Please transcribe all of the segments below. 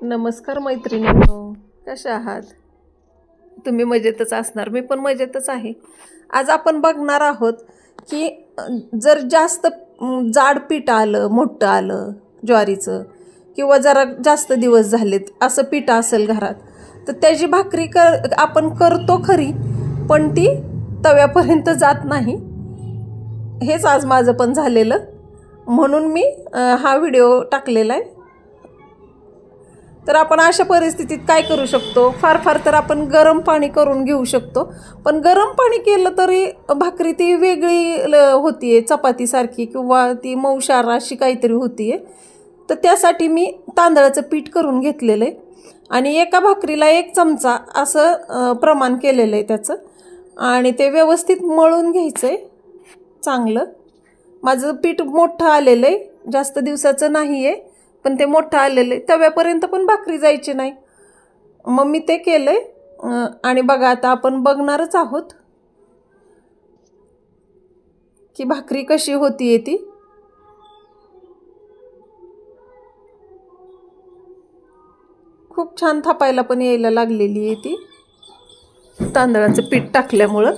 नमस्कार मैत्रिणींनो, कशा आहात तुम्ही? मजेतच असणार, मी पण मजेतच आहे। आज आपण बघणार आहोत की जर जास्त जाड पीठ आलं, मोठं आलं ज्वारीचं, किंवा जरा जास्त दिवस झालेत असं पीठ असेल घरात, तर त्याची भाकरी आपण करतो खरी, पण ती तव्यापर्यंत जात नाही। हेच आज माझं पण झालेलं, म्हणून मी हा व्हिडिओ टाकलेला आहे। तर आपण अशा परिस्थितीत काय करू शकतो? फार तर आपण गरम पाणी करून घेऊ शकतो, पण गरम पाणी केलं तरी भाकरी ती वेगळी होतीये, चपातीसारखी किंवा ती मऊशार अशी काहीतरी होतीये। तर त्यासाठी मी तांदळाचं पीठ करून घेतलेलं आहे आणि एका भाकरीला 1 चमचा असं प्रमाण केलेलं आहे त्याचं, आणि ते व्यवस्थित मळून घ्यायचं आहे चांगलं। माझं पीठ मोठं आलेलं आहे, जास्त दिवसाचं नाही आहे, पण ते मोठं आलेलं आहे, तव्यापर्यंत पण भाकरी जायची नाही। मग मी ते केलंय आणि बघा आता आपण बघणारच आहोत की भाकरी कशी होतीये ती। खूप छान थापायला पण यायला लागलेली आहे ती तांदळाचं पीठ टाकल्यामुळं।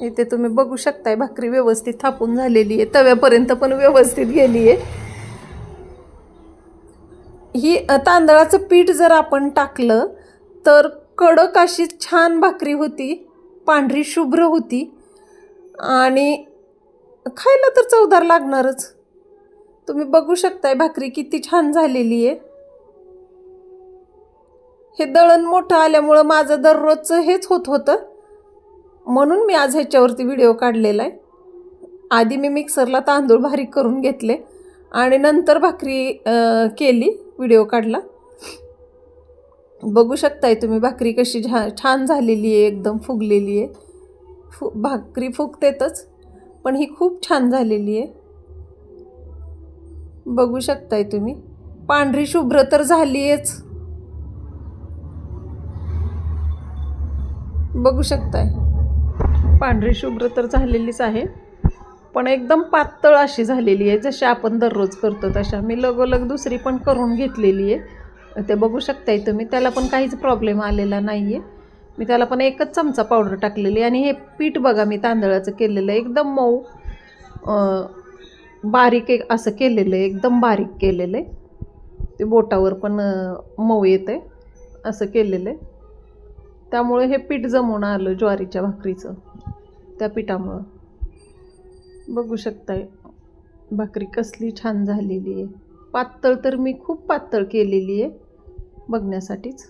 इथे तुम्ही बघू शकताय भाकरी व्यवस्थित थापून झालेली आहे, तव्यापर्यंत पण व्यवस्थित गेली आहे। ही तांदळाचं पीठ जर आपण टाकलं तर कडक अशी छान भाकरी होती, पांढरी शुभ्र होती आणि खायला तर चवदार लागणारच। तुम्ही बघू शकताय भाकरी किती छान झालेली आहे। हे दळण मोठं आल्यामुळं माझं दररोजचं हेच होत होतं, म्हणून मी आज ह्याच्यावरती व्हिडिओ काढलेला आहे। आधी मी मिक्सरला तांदूळ बारीक करून घेतले आणि नंतर भाकरी केली, व्हिडिओ काढला। बघू शकताय तुम्ही भाकरी कशी छान झालेली आहे, एकदम फुगलेली आहे। भाकरी फुगतेतच, पण ही खूप छान झालेली आहे। बघू शकताय तुम्ही, पांढरी शुभ्र तर झालीच, बघू शकताय पांढरी शुभ्र तर झालेलीच आहे, पण एकदम पातळ अशी झालेली आहे, जशी आपण दररोज करतो तशा। मी लगोलग दुसरी पण करून घेतलेली आहे, ते बघू शकताय तुम्ही, त्याला पण काहीच प्रॉब्लेम आलेला नाही आहे। मी त्याला पण 1च चमचा पावडर टाकलेली, आणि हे पीठ बघा मी तांदळाचं केलेलं आहे, एकदम मऊ बारीक असं केलेलं आहे, एकदम बारीक केलेलं आहे, ते बोटावर पण मऊ येते असं केलेलं आहे। त्यामुळे हे पीठ जमून आलं ज्वारीच्या भाकरीचं, त्या पिठामुळं। बघू शकताय भाकरी कसली छान झालेली आहे। पातळ तर मी खूप पातळ केलेली आहे बघण्यासाठीच।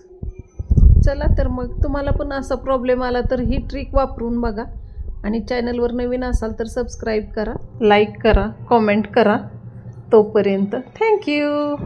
चला तर मग तुम्हाला पण असा प्रॉब्लेम आला तर ही ट्रिक वापरून बघा, आणि चॅनलवर नवीन असाल तर सबस्क्राईब करा, लाईक करा, कमेंट करा। तोपर्यंत थँक्यू।